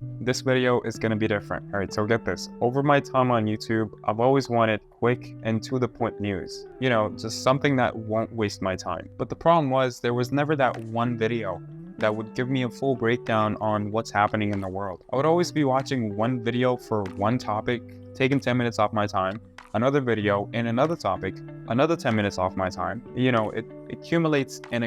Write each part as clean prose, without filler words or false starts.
This video is going to be different. All right, so get this. Over my time on YouTube, I've always wanted quick and to the point news. You know, just something that won't waste my time. But the problem was there was never that one video that would give me a full breakdown on what's happening in the world. I would always be watching one video for one topic, taking 10 minutes off my time, another video in another topic, another 10 minutes off my time. You know, it accumulates and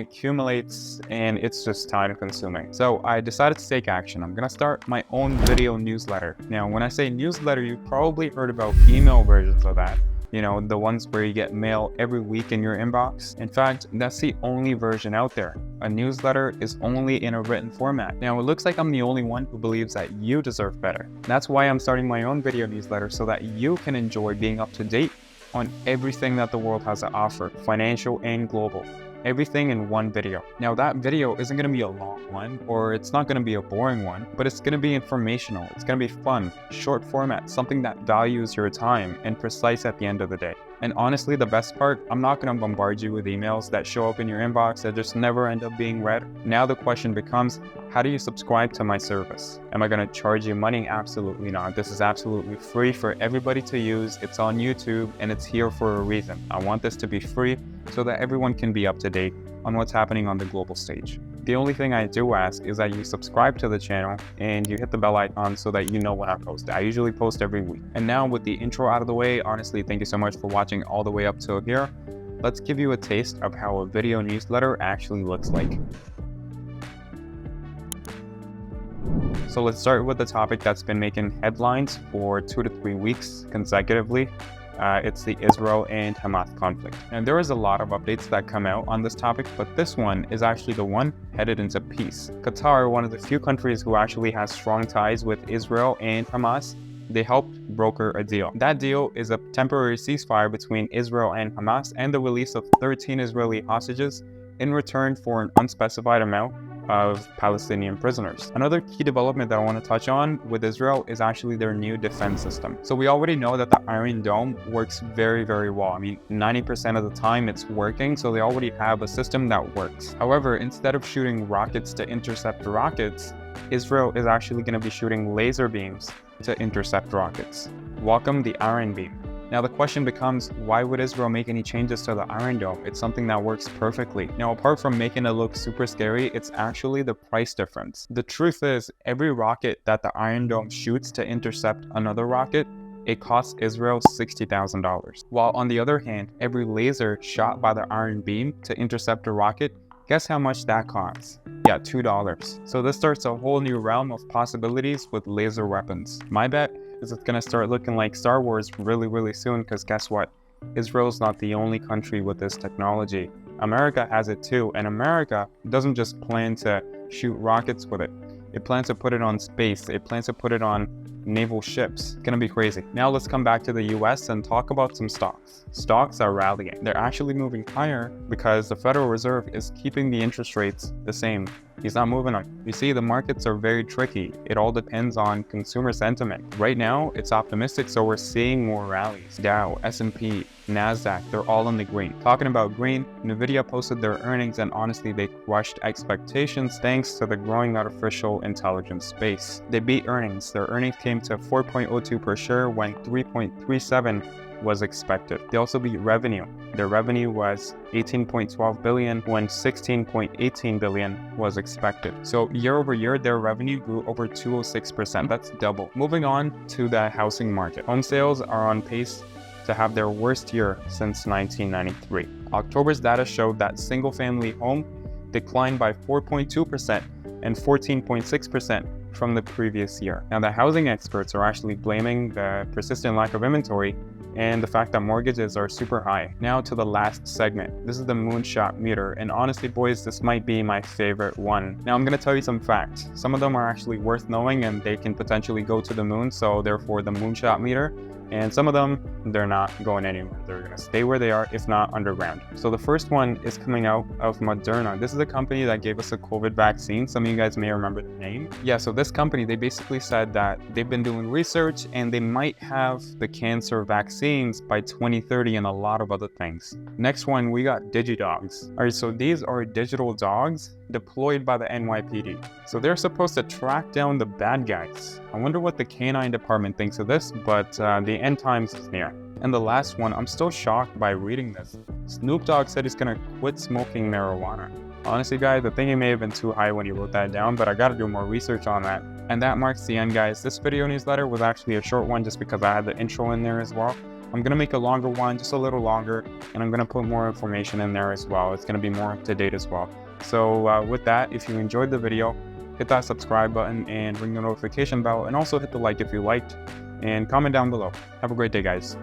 it's just time consuming. So I decided to take action. I'm gonna start my own video newsletter. Now, when I say newsletter, you've probably heard about email versions of that. You know, the ones where you get mail every week in your inbox. In fact, that's the only version out there. A newsletter is only in a written format. Now, it looks like I'm the only one who believes that you deserve better. That's why I'm starting my own video newsletter, so that you can enjoy being up to date on everything that the world has to offer, financial and global. Everything in one video. Now, that video isn't going to be a long one, or it's not going to be a boring one, but it's going to be informational. It's going to be fun, short format, something that values your time and precise at the end of the day. And honestly, the best part, I'm not going to bombard you with emails that show up in your inbox that just never end up being read. Now the question becomes, how do you subscribe to my service? Am I going to charge you money? Absolutely not. This is absolutely free for everybody to use. It's on YouTube and it's here for a reason. I want this to be free so that everyone can be up to date on what's happening on the global stage. The only thing I do ask is that you subscribe to the channel and you hit the bell icon so that you know when I post. I usually post every week. And now with the intro out of the way, honestly, thank you so much for watching all the way up till here. Let's give you a taste of how a video newsletter actually looks like. So let's start with the topic that's been making headlines for 2 to 3 weeks consecutively. It's the Israel and Hamas conflict. And there is a lot of updates that come out on this topic, but this one is actually the one headed into peace. Qatar, one of the few countries who actually has strong ties with Israel and Hamas, they helped broker a deal. That deal is a temporary ceasefire between Israel and Hamas and the release of 13 Israeli hostages in return for an unspecified amount of Palestinian prisoners. Another key development that I want to touch on with Israel is actually their new defense system. So we already know that the Iron Dome works very, very well. I mean, 90% of the time it's working, so they already have a system that works. However, instead of shooting rockets to intercept the rockets, Israel is actually going to be shooting laser beams to intercept rockets. Welcome the Iron Beam. Now the question becomes, why would Israel make any changes to the Iron Dome? It's something that works perfectly. Now, apart from making it look super scary, it's actually the price difference. The truth is, every rocket that the Iron Dome shoots to intercept another rocket, it costs Israel $60,000. While on the other hand, every laser shot by the Iron Beam to intercept a rocket, guess how much that costs? Yeah, $2. So this starts a whole new realm of possibilities with laser weapons. My bet is it's gonna start looking like Star Wars really, really soon, because guess what? Israel's not the only country with this technology. America has it too, and America doesn't just plan to shoot rockets with it. It plans to put it on space. It plans to put it on naval ships. It's gonna be crazy. Now let's come back to the US and talk about some stocks. Stocks are rallying. They're actually moving higher because the Federal Reserve is keeping the interest rates the same. He's not moving on. You see, the markets are very tricky. It all depends on consumer sentiment. Right now, it's optimistic, so we're seeing more rallies. Dow, S&P, NASDAQ, they're all in the green. Talking about green, Nvidia posted their earnings and honestly, they crushed expectations thanks to the growing artificial intelligence space. They beat earnings. Their earnings came to 4.02 per share when 3.37 was expected. They also beat revenue. Their revenue was 18.12 billion when 16.18 billion was expected. So year over year, their revenue grew over 206%. That's double. Moving on to the housing market. Home sales are on pace to have their worst year since 1993. October's data showed that single-family home declined by 4.2% and 14.6% from the previous year. Now, the housing experts are actually blaming the persistent lack of inventory and the fact that mortgages are super high. Now to the last segment. This is the moonshot meter, and honestly, boys, this might be my favorite one. Now I'm gonna tell you some facts. Some of them are actually worth knowing and they can potentially go to the moon, so therefore the moonshot meter. And some of them, they're not going anywhere. They're gonna stay where they are, if not underground. So the first one is coming out of Moderna. This is a company that gave us a COVID vaccine. Some of you guys may remember the name. Yeah, so this company, they basically said that they've been doing research and they might have the cancer vaccine vaccines by 2030 and a lot of other things. Next one, we got DigiDogs. All right, so these are digital dogs deployed by the NYPD. So they're supposed to track down the bad guys. I wonder what the canine department thinks of this, but the end times is near. And the last one, I'm still shocked by reading this. Snoop Dogg said he's gonna quit smoking marijuana. Honestly, guys, I think it may have been too high when he wrote that down, but I gotta do more research on that. And that marks the end, guys. This video newsletter was actually a short one just because I had the intro in there as well. I'm gonna make a longer one, just a little longer, and I'm gonna put more information in there as well. It's gonna be more up to date as well. So with that, if you enjoyed the video, hit that subscribe button and ring the notification bell, and also hit the like if you liked, and comment down below. Have a great day, guys.